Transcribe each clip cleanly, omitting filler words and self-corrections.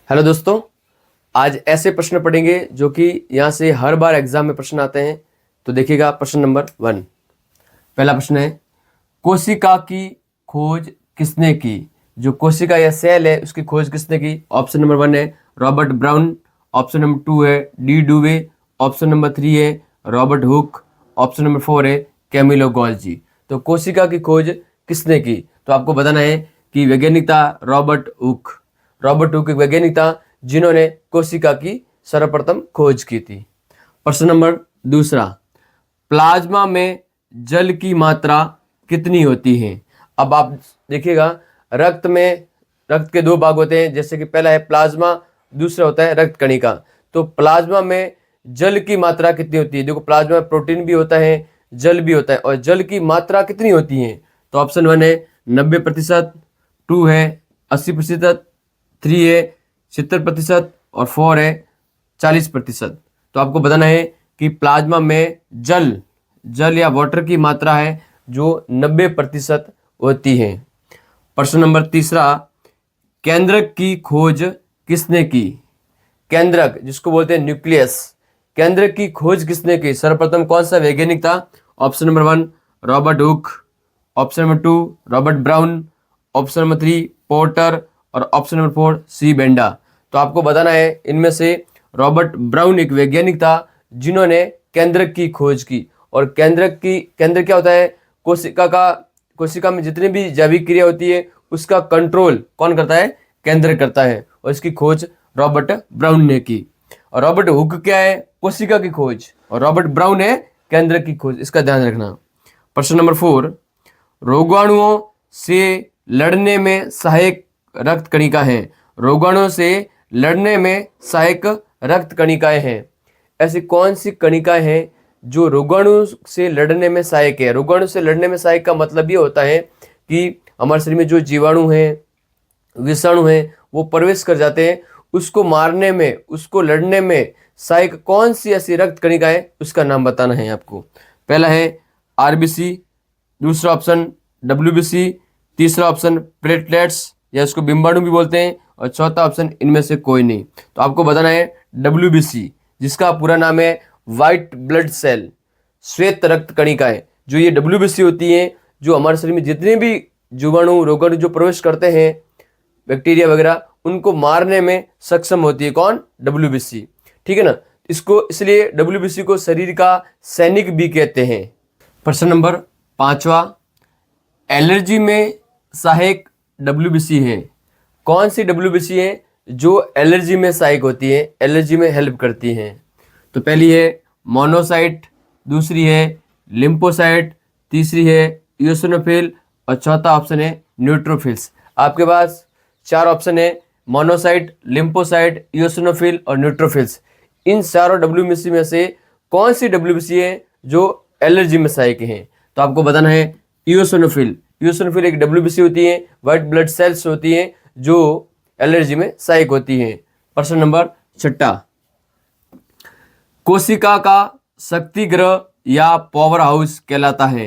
Hello दोस्तों, आज ऐसे प्रश्न पढ़ेंगे जो कि यहाँ से हर बार एग्जाम में प्रश्न आते हैं। तो देखिएगा प्रश्न नंबर 1। पहला प्रश्न है, कोशिका की खोज किसने की? जो कोशिका या सेल है उसकी खोज किसने की? ऑप्शन नंबर 1 है रॉबर्ट ब्राउन, ऑप्शन नंबर 2 है डी डुवे, ऑप्शन नंबर 3 है रॉबर्ट हुक, ऑप्शन नंबर 4 है कैमिलो गोल्जी। तो कोशिका की खोज किसने की? तो आपको बताना है कि वैज्ञानिक था रॉबर्ट हुक। रॉबर्ट हुक एक वैज्ञानिक था जिन्होंने कोशिका की सर्वप्रथम खोज की थी। प्रश्न नंबर 2, प्लाज्मा में जल की मात्रा कितनी होती है? अब आप देखिएगा, रक्त के 2 भाग होते हैं, जैसे कि पहला है प्लाज्मा, दूसरा होता है रक्त कणिका। तो प्लाज्मा में जल की मात्रा कितनी होती है? देखो, प्लाज्मा में प्रोटीन भी होता है, जल भी होता है, और जल की मात्रा कितनी होती है? तो ऑप्शन 1 है 90%, 2 है 80%, 3 है 70% और 4 है 40%। तो आपको बताना है कि प्लाज्मा में जल या वाटर की मात्रा है जो 90% होती है। प्रश्न नंबर 3, केंद्रक की खोज किसने की? केंद्रक, जिसको बोलते हैं न्यूक्लियस, केंद्रक की खोज किसने की? सर्वप्रथम कौन सा वैज्ञानिक था? Option number 1 Robert Hooke, option number 2 Robert brown, option number 3 porter और ऑप्शन नंबर 4 सी बेंडा। तो आपको बताना है इनमें से रॉबर्ट ब्राउन एक वैज्ञानिक था जिन्होंने केंद्रक की खोज की। और केंद्र क्या होता है? कोशिका में जितनी भी जैविक क्रिया होती है उसका कंट्रोल कौन करता है? केंद्र करता है। और इसकी खोज रॉबर्ट ब्राउन ने की। और रॉबर्ट हुक क्या है? कोशिका की खोज। और रॉबर्ट ब्राउन है केंद्र की खोज। इसका ध्यान रखना। प्रश्न नंबर 4, रोगाणुओं से लड़ने में सहायक रक्त कणिका है। रोगाणुओं से लड़ने में सहायक रक्त कणिकाएं हैं। ऐसी कौन सी कणिकाएं हैं जो रोगाणु से लड़ने में सहायक है? रोगाणु से लड़ने में सहायक का मतलब ये होता है कि हमारे शरीर में जो जीवाणु हैं, विषाणु हैं, वो प्रवेश कर जाते हैं, उसको मारने में, उसको लड़ने में सहायक कौन सी ऐसी रक्त कणिका है, उसका नाम बताना है आपको। पहला है आरबीसी, दूसरा ऑप्शन डब्ल्यूबीसी, तीसरा ऑप्शन प्लेटलेट्स या इसको बिम्बाणु भी बोलते हैं, और चौथा ऑप्शन इनमें से कोई नहीं। तो आपको बताना है डब्ल्यूबीसी, जिसका पूरा नाम है व्हाइट ब्लड सेल, श्वेत रक्त कणिकाएं। जो ये डब्ल्यूबीसी होती हैं, जो हमारे शरीर में जितने भी जीवाणु रोगाणु जो प्रवेश करते हैं, बैक्टीरिया वगैरह, उनको मारने में सक्षम होती है। कौन? डब्ल्यूबीसी। ठीक है ना? इसको इसलिए डब्ल्यूबीसी को शरीर का सैनिक भी कहते हैं। प्रश्न नंबर 5, एलर्जी में सहायक डब्ल्यूबीसी है। कौन सी डब्ल्यूबीसी है जो एलर्जी में सहायक होती है, एलर्जी में हेल्प करती हैं? तो पहली है मोनोसाइट, दूसरी है लिम्फोसाइट, तीसरी है इओसिनोफिल और चौथा ऑप्शन है न्यूट्रोफिल्स। आपके पास 4 ऑप्शन है, मोनोसाइट, लिम्फोसाइट, इओसिनोफिल और न्यूट्रोफिल्स। इन चारों डब्ल्यूबीसी में से कौन सी डब्ल्यूबीसी है जो एलर्जी में सहायक है? तो आपको बताना है इओसिनोफिल। इओसिनोफिल एक डब्ल्यूबीसी होती है, व्हाइट ब्लड सेल्स होती हैं जो एलर्जी में सहायक होती हैं। प्रश्न नंबर 6, कोशिका का शक्ति ग्रह या पावर हाउस कहलाता है।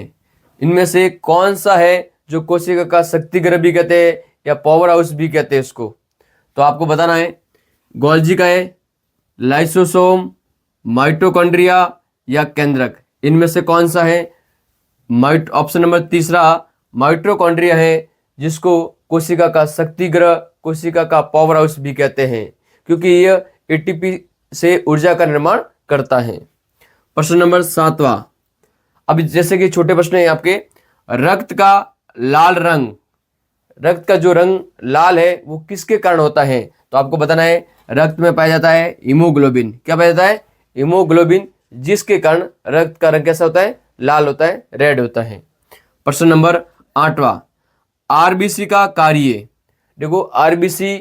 इनमें से कौन सा है जो कोशिका का शक्ति ग्रह भी कहते हैं या पावर हाउस भी कहते हैं इसको? तो आपको बताना है गोल्जी का है, लाइसोसोम, माइटोकॉन्ड्रिया या केंद्रक। इनमें से कौन सा है? ऑप्शन नंबर 3 माइटोकॉन्ड्रिया है, जिसको कोशिका का शक्ति ग्रह, कोशिका का पावर हाउस भी कहते हैं, क्योंकि यह एटीपी से ऊर्जा का निर्माण करता है। प्रश्न नंबर 7, अब जैसे कि छोटे प्रश्न है आपके, रक्त का लाल रंग, रक्त का जो रंग लाल है वो किसके कारण होता है? तो आपको बताना है रक्त में पाया जाता है हीमोग्लोबिन। क्या पाया जाता है? हीमोग्लोबिन, जिसके कारण रक्त का रंग कैसा होता है? लाल होता है, रेड होता है। प्रश्न नंबर 8, आरबीसी का कार्य। देखो आरबीसी,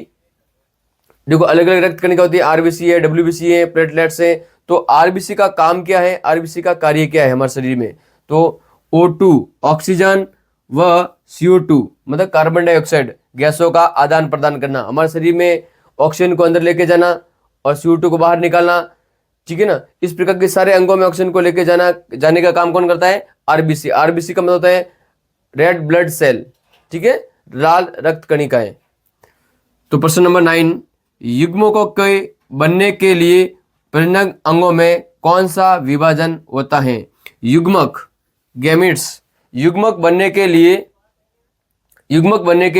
देखो अलग अलग रक्त कणिका होती है, आरबीसी है, डब्ल्यूबीसी है, प्लेटलेट्स है। तो आरबीसी का काम क्या है, आरबीसी का कार्य क्या है हमारे शरीर में? तो O2 ऑक्सीजन व CO2 मतलब कार्बन डाइऑक्साइड गैसों का आदान प्रदान करना, हमारे शरीर में ऑक्सीजन को अंदर लेके जाना और CO2 को बाहर निकालना। ठीक है ना? इस प्रकार के सारे अंगों में ऑक्सीजन को लेके जाने का काम कौन करता है? आरबीसी। आरबीसी का मतलब होता है रेड ब्लड सेल। ठीक है, लाल रक्त कणिकाएं। तो प्रश्न नंबर 9, युग्मकों के बनने के लिए प्रजनन अंगों में कौन सा विभाजन होता है? युग्मक, गैमेट्स, युग्मक बनने के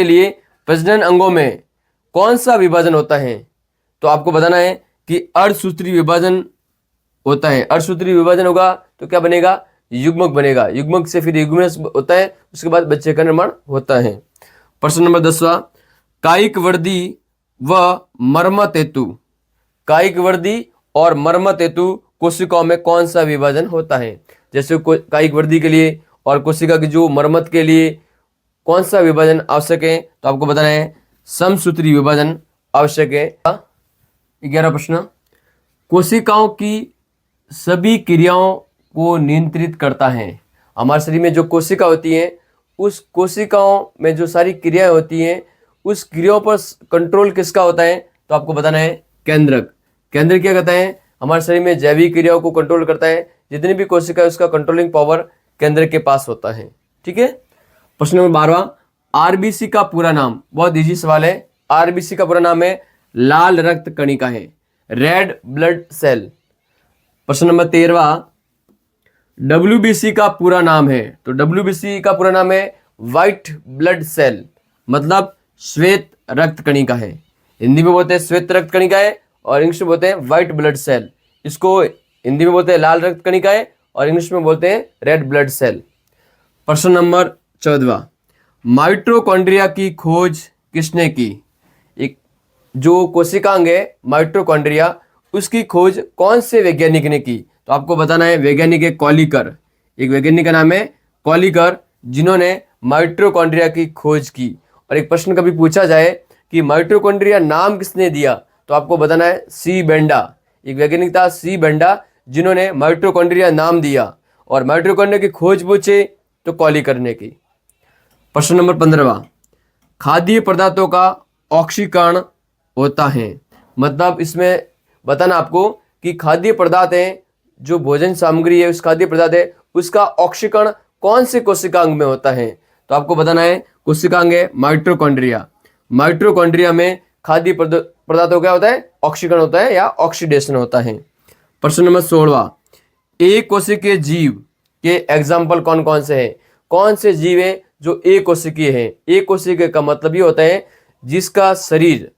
लिए प्रजनन अंगों में कौन सा विभाजन होता है? तो आपको बताना है कि अर्धसूत्री विभाजन होता है। अर्धसूत्री विभाजन होगा तो क्या बनेगा? युग्मक बनेगा। युग्मक से फिर युग्मनस होता है, उसके बाद बच्चे का निर्माण होता है। प्रश्न नंबर 10वां, कायिक वर्दी व मर्मत हेतु, कायिक वर्दी और मर्मत हेतु कोशिकाओं में कौन सा विभाजन होता है? जैसे कायिक वर्दी के लिए और कोशिका की जो मरम्मत के लिए कौन सा विभाजन आवश्यक है? तो आपको बताना है समसूत्री विभाजन आवश्यक है। 11वां प्रश्न, कोशिकाओं की सभी क्रियाओं को नियंत्रित करता है। हमारे शरीर में जो कोशिका होती है, उस कोशिकाओं में जो सारी क्रियाएं होती हैं, उस क्रियाओं पर कंट्रोल किसका होता है? तो आपको बताना है केंद्रक। केंद्रक क्या कहता है? हमारे शरीर में जैविक क्रियाओं को कंट्रोल करता है। जितनी भी कोशिका है उसका कंट्रोलिंग पावर केंद्रक के पास होता है। ठीक है। प्रश्न नंबर 12वां, आरबीसी का पूरा नाम, बहुत इजी सवाल है। आरबीसी का पूरा नाम है लाल रक्त कणिका है, रेड ब्लड सेल। प्रश्न नंबर 13वां, डब्ल्यूबीसी का पूरा नाम है। तो डब्ल्यूबीसी का पूरा नाम है व्हाइट ब्लड सेल, मतलब श्वेत रक्त कणिका है। हिंदी में बोलते हैं श्वेत रक्त कणिका है और इंग्लिश में बोलते हैं व्हाइट ब्लड सेल। इसको हिंदी में बोलते हैं लाल रक्त कणिका है और इंग्लिश में बोलते हैं रेड ब्लड सेल। प्रश्न नंबर 14वां, माइटोकॉन्ड्रिया की खोज किसने की? एक जो कोशिकांग है माइटोकॉन्ड्रिया, उसकी खोज कौन से वैज्ञानिक ने की? तो आपको बताना है वैज्ञानिक है कॉलिकर। एक वैज्ञानिक का नाम है कॉलिकर, जिन्होंने माइटोकॉन्ड्रिया की खोज की। और एक प्रश्न कभी पूछा जाए कि माइटोकॉन्ड्रिया नाम किसने दिया, तो आपको बताना है सी बेंडा। एक वैज्ञानिक था सी बेंडा, जिन्होंने माइटोकॉन्ड्रिया नाम दिया। और माइटोकॉन्ड्रिया की खोज पूछे तो कॉलिकर ने की। प्रश्न नंबर 15वां, खाद्य पदार्थों का ऑक्सीकरण होता है। मतलब इसमें बताना आपको कि खाद्य पदार्थ है, जो भोजन सामग्री है, उस खाद्य पदार्थ है, उसका ऑक्सीकरण कौन से कोशिकांग में होता है? तो आपको बताना है कोशिकांग है माइटोकॉन्ड्रिया। माइटोकॉन्ड्रिया में खाद्य पदार्थों क्या होता है? ऑक्सीकरण होता है या ऑक्सीडेशन होता है। प्रश्न नंबर 16वां, एक कोशिकीय जीव के एग्जाम्पल कौन कौन से हैं? कौन से जीव है जो एक कोशिकीय है? एक कोशिकीय का मतलब ये होता है जिसका शरीर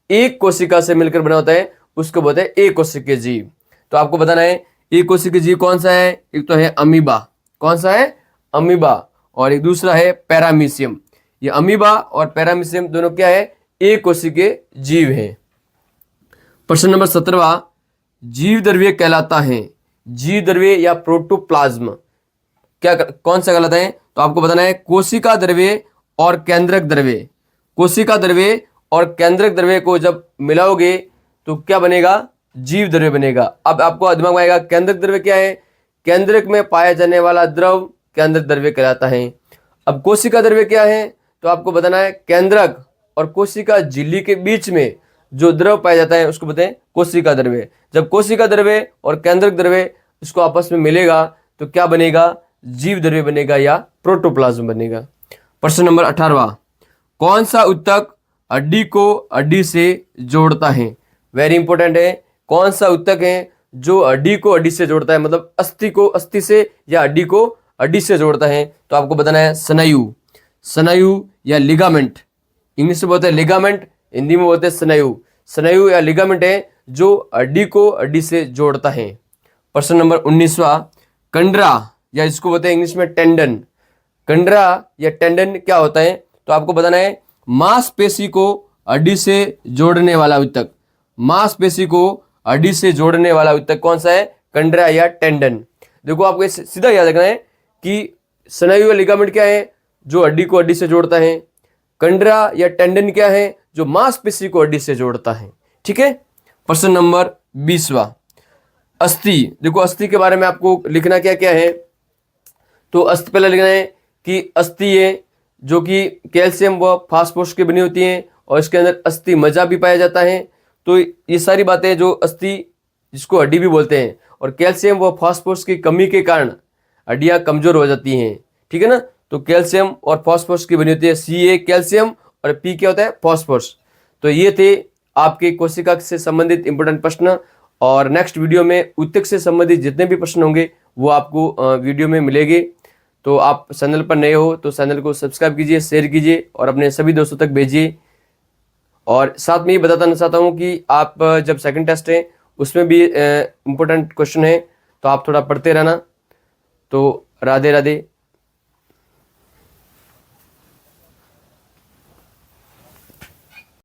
एक कोशिका से मिलकर बना होता है, उसको बोलते हैं एक कोशिकीय जीव। तो आपको बताना है एक कोशिकीय जीव कौन सा है? एक तो है अमीबा। कौन सा है? अमीबा। और एक दूसरा है पैरामीशियम। ये अमीबा और पैरामीशियम दोनों क्या है? एक कोशिकीय जीव है। प्रश्न नंबर 17वां, जीव द्रव्य कहलाता है। जीव द्रव्य या प्रोटोप्लाज्म क्या कौन सा कहलाता है? तो आपको बताना है कोशिका द्रव्य और केंद्रक द्रव्य। कोशिका द्रव्य और केंद्रक द्रव्य को जब मिलाओगे तो क्या बनेगा? जीव द्रव्य बनेगा। अब आपको दिमाग में आएगा केंद्रक द्रव्य क्या है? केंद्रक में पाया जाने वाला द्रव केंद्रक द्रव्य कहलाता है। अब कोशिका द्रव्य क्या है? तो आपको बताना है केंद्रक और कोशिका झिल्ली के बीच में जो द्रव पाया जाता है उसको बताएं कोशिका द्रव्य। जब कोशिका द्रव्य और केंद्रक द्रव्य इसको आपस में मिलेगा तो क्या बनेगा? जीव द्रव्य बनेगा या प्रोटोप्लाज्म बनेगा। प्रश्न नंबर 18वां, कौन सा ऊतक हड्डी को हड्डी से जोड़ता है? वेरी इंपॉर्टेंट है। कौन सा ऊतक है जो हड्डी को हड्डी से जोड़ता है, मतलब अस्थि को अस्थि से या हड्डी को हड्डी से जोड़ता है? तो आपको बताना है स्नायु। स्नायु या लिगामेंट, इंग्लिश में बोलते हैं लिगामेंट, हिंदी में बोलते हैं स्नायु। स्नायु या लिगामेंट है जो हड्डी को हड्डी से जोड़ता है। प्रश्न नंबर 19वां, कंडरा या इसको बोलते हैं इंग्लिश में टेंडन। कंडरा या टेंडन क्या होता है? तो आपको बताना है मांसपेशी को हड्डी से जोड़ने वाला ऊतक। मांसपेशी को हड्डी से जोड़ने वाला ऊतक कौन सा है? कंडरा या टेंडन। देखो आपको सीधा याद रखना है कि स्नायु या लिगामेंट क्या है? जो हड्डी को हड्डी से जोड़ता है। कंडरा या टेंडन क्या है? जो मांसपेशी को हड्डी से जोड़ता है। ठीक है। प्रश्न नंबर 20वां, अस्थि। देखो अस्थि के बारे में आपको लिखना क्या क्या है? तो अस्थि पहले लिखना है कि अस्थि है जो कि कैल्शियम व फास्फोरस की बनी होती है और इसके अंदर अस्थि मज्जा भी पाया जाता है। तो ये सारी बातें जो अस्थि, जिसको हड्डी भी बोलते हैं, और कैल्शियम व फास्फोरस की कमी के कारण हड्डियां कमजोर हो जाती हैं। ठीक है ना। तो कैल्शियम और फास्फोरस की बनी होती है। Ca कैल्शियम और P क्या होता है? फास्फोरस। तो ये थे आपकी कोशिका से संबंधित इंपोर्टेंट प्रश्न, और नेक्स्ट वीडियो में ऊतक से संबंधित जितने भी प्रश्न होंगे वो आपको वीडियो में मिलेंगे। तो आप चैनल पर नए हो तो चैनल को सब्सक्राइब कीजिए, शेयर कीजिए और अपने सभी दोस्तों तक भेजिए। और साथ में ये बताना चाहता हूँ कि आप जब सेकंड टेस्ट है उसमें भी इम्पोर्टेंट क्वेश्चन है, तो आप थोड़ा पढ़ते रहना। तो राधे राधे।